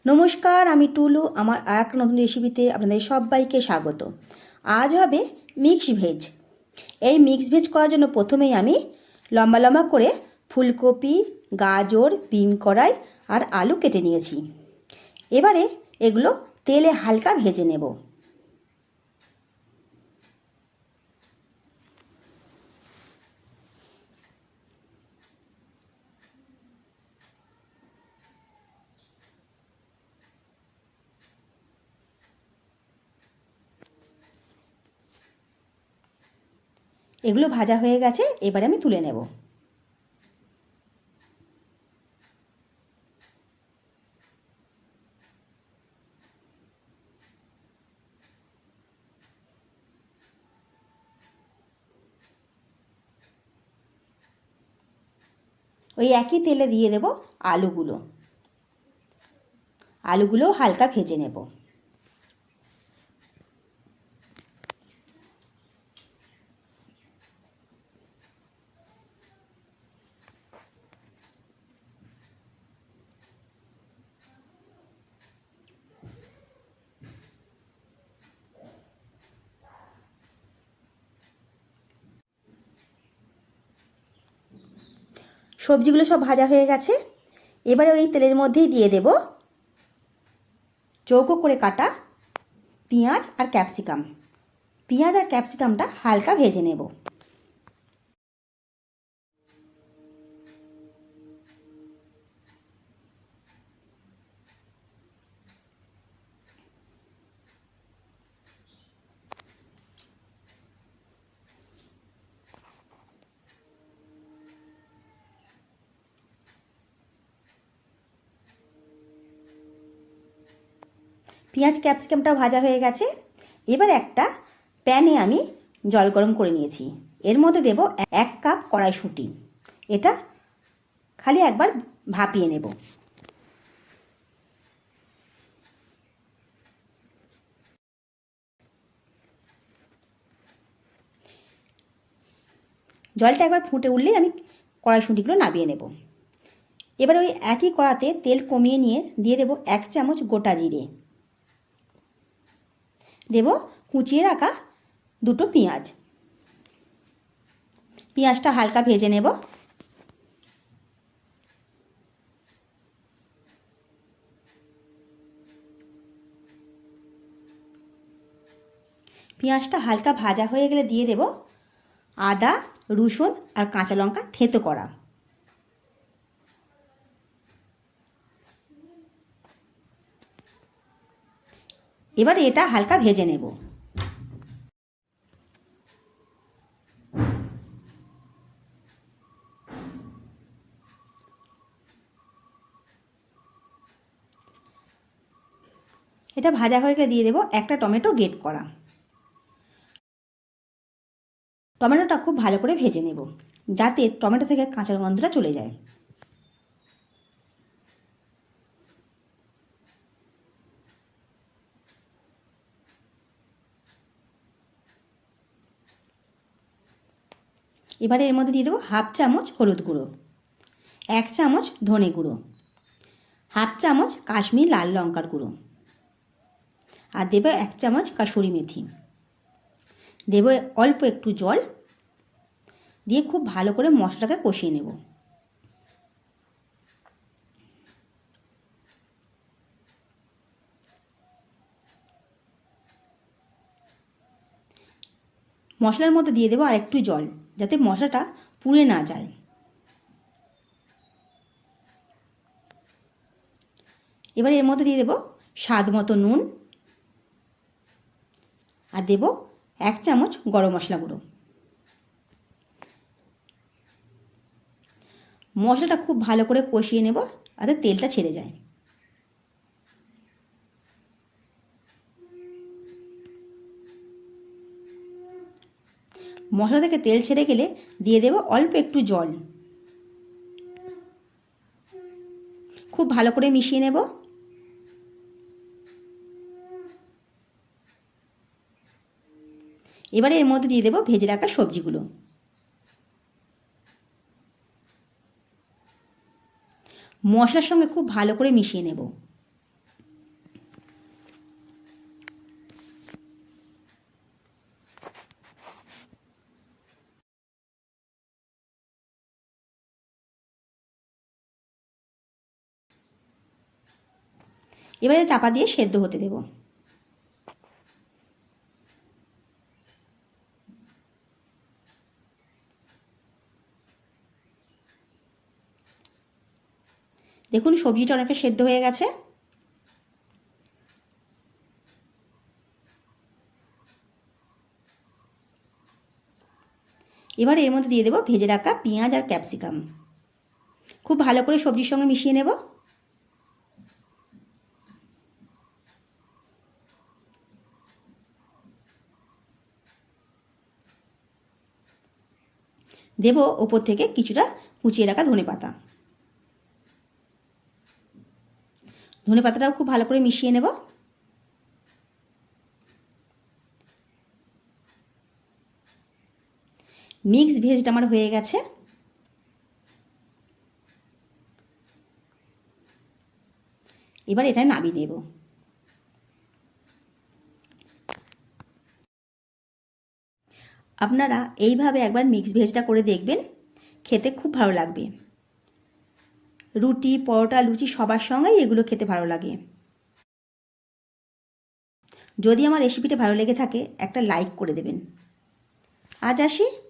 নমস্কার, আমি টুলু। আমার আর একটা নতুন রেসিপিতে আপনাদের সবাইকে স্বাগত। আজ হবে মিক্স ভেজ। এই মিক্স ভেজ করার জন্য প্রথমেই আমি লম্বা লম্বা করে ফুলকপি, গাজর, বিন কড়াই আর আলু কেটে নিয়েছি। এবারে এগুলো তেলে হালকা ভেজে নেব। এগুলো ভাজা হয়ে গেছে, এবারে আমি তুলে নেব। ওই একই তেলে দিয়ে দেব আলুগুলো হালকা ভেজে নেব। সবজিগুলো সব ভাজা হয়ে গেছে। এবারে ওই তেলের মধ্যেই দিয়ে দেব চৌকো করে কাটা পেঁয়াজ আর ক্যাপসিকাম। পেঁয়াজ আর ক্যাপসিকামটা হালকা ভেজে নেব। পেঁয়াজ ক্যাপসিকামটাও ভাজা হয়ে গেছে। এবার একটা প্যানে আমি জল গরম করে নিয়েছি। এর মধ্যে দেব 1 কাপ কড়াইশুঁটি। এটা খালি একবার ভাপিয়ে নেব। জলটা একবার ফুটে উঠলেই আমি কড়াইশুঁটিগুলো নামিয়ে নেব। এবার ওই একই কড়াতে তেল কমিয়ে নিয়ে দিয়ে দেব 1 চামচ গোটা জিরে, দেব কুচিয়ে রাখা 2টো পেঁয়াজ। পেঁয়াজটা হালকা ভেজে নেব। পেঁয়াজটা হালকা ভাজা হয়ে গেলে দিয়ে দেব আদা, রসুন আর কাঁচা লঙ্কা থেঁতো করা। এবার এটা হালকা ভেজে নেব। এটা ভাজা হয়ে গেলে দিয়ে দেব একটা টমেটো গ্রেট করা। টমেটোটা খুব ভালো করে ভেজে নেব, যাতে টমেটো থেকে কাঁচা গন্ধটা চলে যায়। এবারে এর মধ্যে দিয়ে দেবো 1/2 চামচ হলুদ গুঁড়ো, 1 চামচ ধনে গুঁড়ো, 1/2 চামচ কাশ্মীর লাল লঙ্কার গুঁড়ো, আর দেবো 1 চামচ কাসুরি মেথি। দেবো অল্প একটু জল দিয়ে খুব ভালো করে মশলাটাকে কষিয়ে নেব। মশলার মধ্যে দিয়ে দেবো আর একটু জল, যাতে মশলাটা পুড়ে না যায়। এবার এর মধ্যে দিয়ে দেবো স্বাদ মতো নুন, আর দেব 1 চামচ গরম মশলা গুঁড়ো। মশলাটা খুব ভালো করে কষিয়ে নেব, যাতে তেলটা ছেড়ে যায়। মশলা থেকে তেল ছেড়ে গেলে দিয়ে দেব অল্প একটু জল। খুব ভালো করে মিশিয়ে নেব। এবারে এর মধ্যে দিয়ে দেব ভেজে রাখা সবজিগুলো। মশলার সঙ্গে খুব ভালো করে মিশিয়ে নেব। এবারে চাপা দিয়ে সেদ্ধ হতে দেব। দেখুন সবজিটা অনেকটা সেদ্ধ হয়ে গেছে। এবার এর মধ্যে দিয়ে দেবো ভেজে রাখা পেঁয়াজ আর ক্যাপসিকাম। খুব ভালো করে সবজির সঙ্গে মিশিয়ে নেব। দেব ওপর থেকে কিছুটা কুচিয়ে রাখা ধনেপাতা। ধনেপাতাটাও খুব ভালো করে মিশিয়ে নেব। মিক্স ভেজটা আমার হয়ে গেছে। এবার এটা নামিয়ে নেব। আপনারা এইভাবে একবার মিক্স ভেজটা করে দেখবেন, খেতে খুব ভালো লাগবে। রুটি, পরোটা, লুচি সবার সঙ্গেই এগুলো খেতে ভালো লাগে। যদি আমার রেসিপিটা ভালো লেগে থাকে একটা লাইক করে দেবেন। আজ আসি।